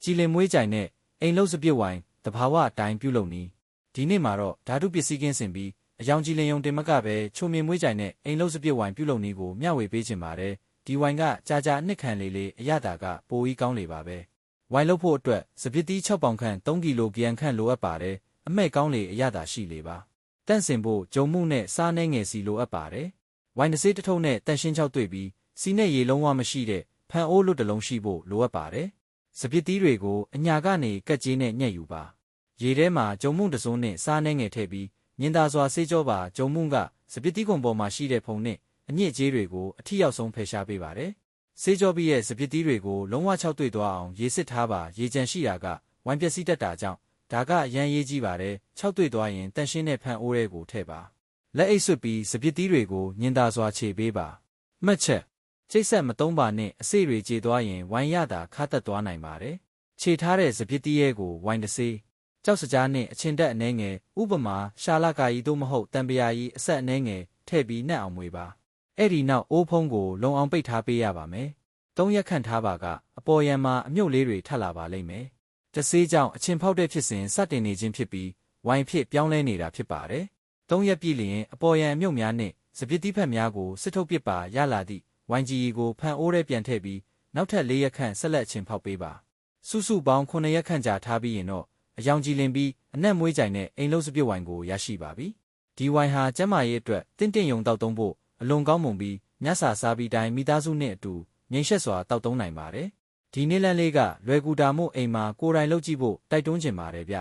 ကြည်လင်မွေးကြိုင်နဲ့အိမ်လုံးစပြစ်ဝိုင်တဘာဝအတိုင်းပြုလုပ်နီဒီနေ့မှာတော့ဓာတုပစ္စည်းကင်းစင်ပြီးအယောင်ကြည်လင်ယုံတင်မကပဲချုံမြင်မွေးကြိုင်နဲ့အိမ်လုံးစပြစ်ဝိုင်ပြုလုပ်နီကိုမျှဝေပေးခြင်းပါတယ်ဒီဝိုင်ကကြာကြာအနှစ်ခံလေးလေးအရသာကပိုပြီးကောင်းလေပါပဲဝိုင်လုပ်ဖို့အတွက်စပစ်တီး6ပေါင်ခန့်3ကီလိုဂရမ်ခန့်လိုအပ်ပါတယ်အမဲ့ကောင်းလေအရသာရှိလေပါတန့်စင်ဖို့ဂျုံမှုနဲ့စားနှဲငယ်စီလိုအပ်ပါတယ်ဝိုင်တစ်စေးတစ်ထုပ်နဲ့တန့်ရှင်းချောက်တွေ့ပြီးစီနဲ့ရေလုံးဝမရှိတဲ့ဖန်အိုးလွတ်တစ်လုံးရှိဖို့လိုအပ်ပါတယ်စပစ်တီးတွေကိုအညာကနေကက်ကြီးနဲ့ညှက်ယူပါရေထဲမှာဂျုံမှုတစ်စုံနဲ့စားနှဲငယ်ထည့်ပြီးညင်သာစွာဆေးကြောပါဂျုံမှုကစပစ်တီးကွန်ပေါ်မှာရှိတဲ့ဖုံနဲ့အညစ်အကြေးတွေကိုအထိရောက်ဆုံးဖယ်ရှားပေးပါတယ်ဆေးကြောပြီးရဲ့စပစ်တီးတွေကိုလုံးဝချောက်တွေ့သွားအောင်ရေစစ်ထားပါရေကြံရှိတာကဝိုင်ပျက်စီးတတ်တာကြောင့်ဒါကအရန်ရေးကြီးပါတယ်ချောက်တွေ့သွားရင်တန့်ရှင်းတဲ့ဖန်အိုးတွေကိုထည့်ပါလက်အိတ်ဆွတ်ပြီးစပစ်တီးတွေကိုညင်သာစွာခြေပေးပါမှတ်ချက်ကျိတ်ဆက်မသုံးပါနဲ့အစိတွေကြေသွားရင်ဝိုင်ရတာခါတက်သွားနိုင်ပါတယ်ခြေထားတဲ့စပစ်တီးရဲကိုဝိုင်တစ်စေးကြောက်စကြားနဲ့အချင်းတက်အနှဲငယ်ဥပမာရှာလာကာကြီးသို့မဟုတ်တံပရာကြီးအဆက်အနှဲငယ်ထည့်ပြီးနှက်အောင်မွေပါအဲ့ဒီနောက်အိုးဖုံးကိုလုံအောင်ပိတ်ထားပေးရပါမယ်3ရက်ခန့်ထားပါကအပေါ်ယံမှာအမြုပ်လေးတွေထပ်လာပါလိမ့်မယ်တဆေးကြောင့်အချင်းဖောက်တဲ့ဖြစ်စဉ်စတင်နေခြင်းဖြစ်ပြီးဝိုင်ဖြစ်ပြောင်းလဲနေတာဖြစ်ပါတယ်3ရက်ပြည့်လျင်အပေါ်ယံအမြုပ်များနဲ့စပစ်တီးဖက်များကိုစစ်ထုတ်ပစ်ပါရလာသည့်ဝိုင်ကြီးကိုဖန်အိုးထဲပြန်ထည့်ပြီးနောက်ထပ်4ရက်ခန့်ဆက်လက်အချင်းဖောက်ပေးပါစုစုပေါင်း9ရက်ခန့်ကြာထားပြီးရင်တော့အယောင်ကြည်လင်ပြီးအနက်မွေးကြိုင်နဲ့အိမ်လုံးစပစ်ဝိုင်ကိုရရှိပါပြီဒီဝိုင်ဟာကျန်းမာရေးအတွက်တင့်ယုံတောက်သုံးဖို့အလွန်ကောင်းမွန်ပြီးညစာစားပြီးတိုင်းမိသားစုနဲ့အတူငြိမ်သက်စွာတောက်သုံးနိုင်ပါတယ်ဒီနေ့လန်းလေးကလွယ်ကူတာမို့အိမ်မှာကိုယ်တိုင်လုပ်ကြည့်ဖို့တိုက်တွန်းချင်ပါတယ်ဗျ